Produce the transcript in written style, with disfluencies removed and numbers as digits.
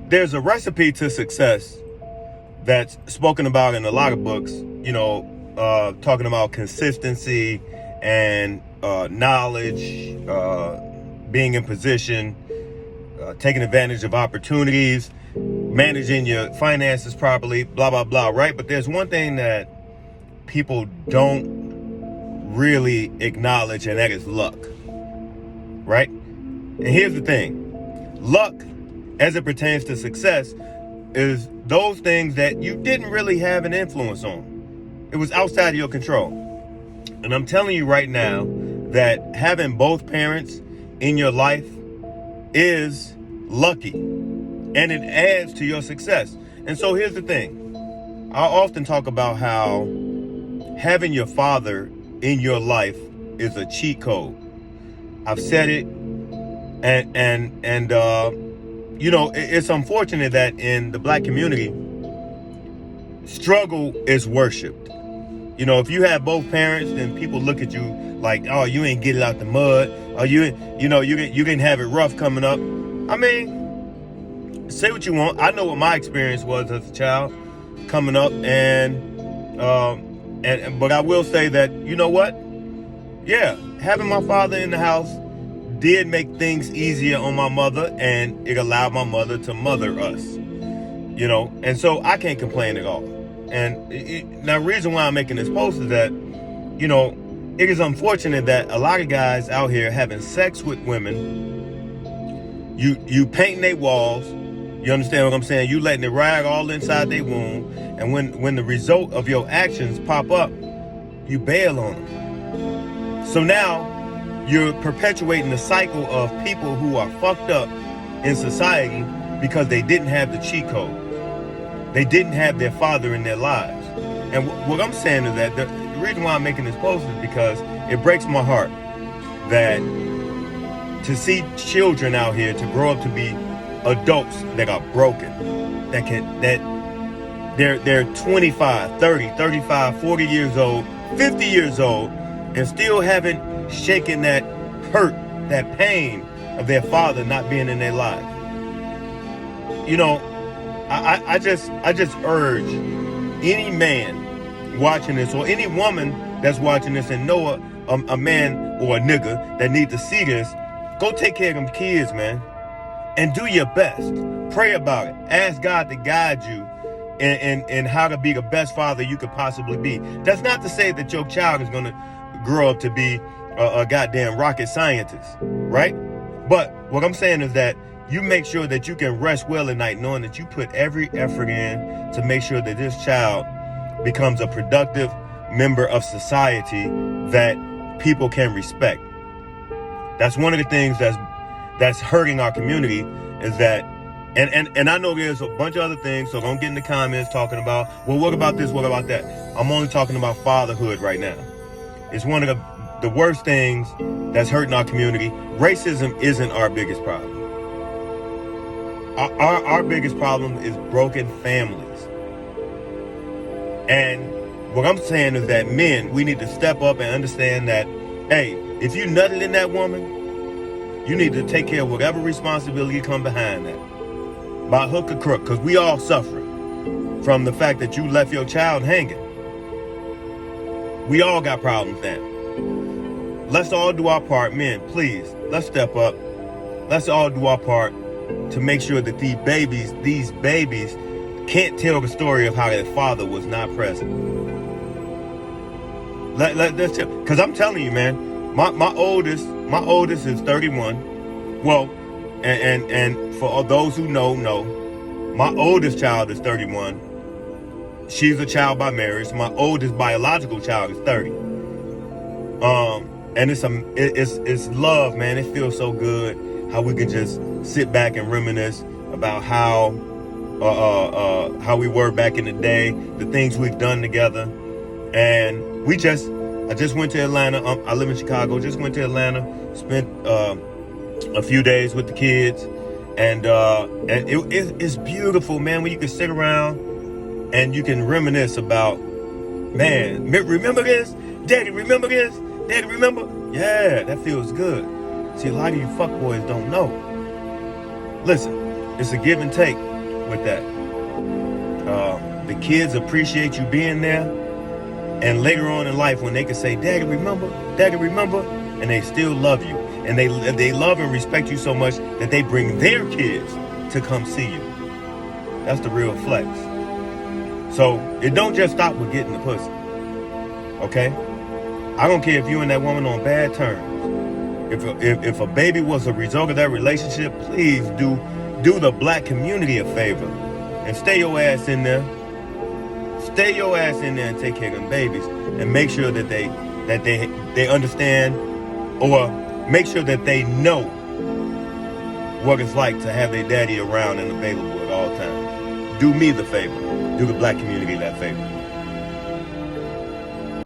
there's a recipe to success that's spoken about in a lot of books, talking about consistency and knowledge, being in position, taking advantage of opportunities, managing your finances properly, blah, blah, blah, right? But there's one thing that people don't really acknowledge, and that is luck, right? And here's the thing. Luck, as it pertains to success, is those things that you didn't really have an influence on. It was outside of your control. And I'm telling you right now that having both parents in your life is lucky, and it adds to your success. And so here's the thing. I often talk about how having your father in your life is a cheat code. I've said it, and it's unfortunate that in the black community, struggle is worshipped. If you have both parents, then people look at you like, oh, you ain't get it out the mud, or you didn't have it rough coming up. I mean, say what you want. I know what my experience was as a child coming up, but I will say that, you know what? Yeah, having my father in the house did make things easier on my mother, and it allowed my mother to mother us, and so I can't complain at all. And the reason why I'm making this post is that, it is unfortunate that a lot of guys out here having sex with women, you painting their walls, you understand what I'm saying? You letting it rag all inside their womb, and when the result of your actions pop up, you bail on them. So now you're perpetuating the cycle of people who are fucked up in society because they didn't have the cheat code. They didn't have their father in their lives. And what I'm saying is that the reason why I'm making this post is because it breaks my heart that to see children out here to grow up to be adults that are broken, that they're 25, 30, 35, 40 years old, 50 years old, and still haven't shaken that hurt, that pain of their father not being in their life. I just urge any man watching this, or any woman that's watching this and know a man or a nigga that need to see this, go take care of them kids, man, and do your best. Pray about it. Ask God to guide you in how to be the best father you could possibly be. That's not to say that your child is going to grow up to be a goddamn rocket scientist, right? But what I'm saying is that you make sure that you can rest well at night knowing that you put every effort in to make sure that this child becomes a productive member of society that people can respect. That's one of the things that's hurting our community, is that, and I know there's a bunch of other things, so don't get in the comments talking about, well, what about this, what about that? I'm only talking about fatherhood right now. It's one of the worst things that's hurting our community. Racism isn't our biggest problem. Our biggest problem is broken families. And what I'm saying is that men, we need to step up and understand that, hey, if you nutted in that woman, you need to take care of whatever responsibility come behind that, by hook or crook, because we all suffer from the fact that you left your child hanging. We all got problems now. Let's all do our part, men, please. Let's step up. Let's all do our part to make sure that these babies can't tell the story of how their father was not present. Let's tell, because I'm telling you, man, my oldest is 31. Well, and for those who know, my oldest child is 31. She's a child by marriage. My oldest biological child is 30. And it's love, man. It feels so good how we can just sit back and reminisce about how we were back in the day, the things we've done together. And I just went to Atlanta. I live in Chicago. Just went to Atlanta, spent a few days with the kids, and it's beautiful, man, when you can sit around and you can reminisce about, man, remember this? Daddy, remember this? Daddy, remember? Yeah, that feels good. See, a lot of you fuckboys don't know. Listen, it's a give and take. with that. The kids appreciate you being there, and later on in life when they can say, Daddy, remember? Daddy, remember? And they still love you. And they love and respect you so much that they bring their kids to come see you. That's the real flex. So it don't just stop with getting the pussy. Okay? I don't care if you and that woman on bad terms. If a baby was a result of that relationship, please do the black community a favor and stay your ass in there. Stay your ass in there and take care of them babies, and make sure that they understand, or make sure that they know what it's like to have their daddy around and available at all times. Do me the favor. Do the black community that favor.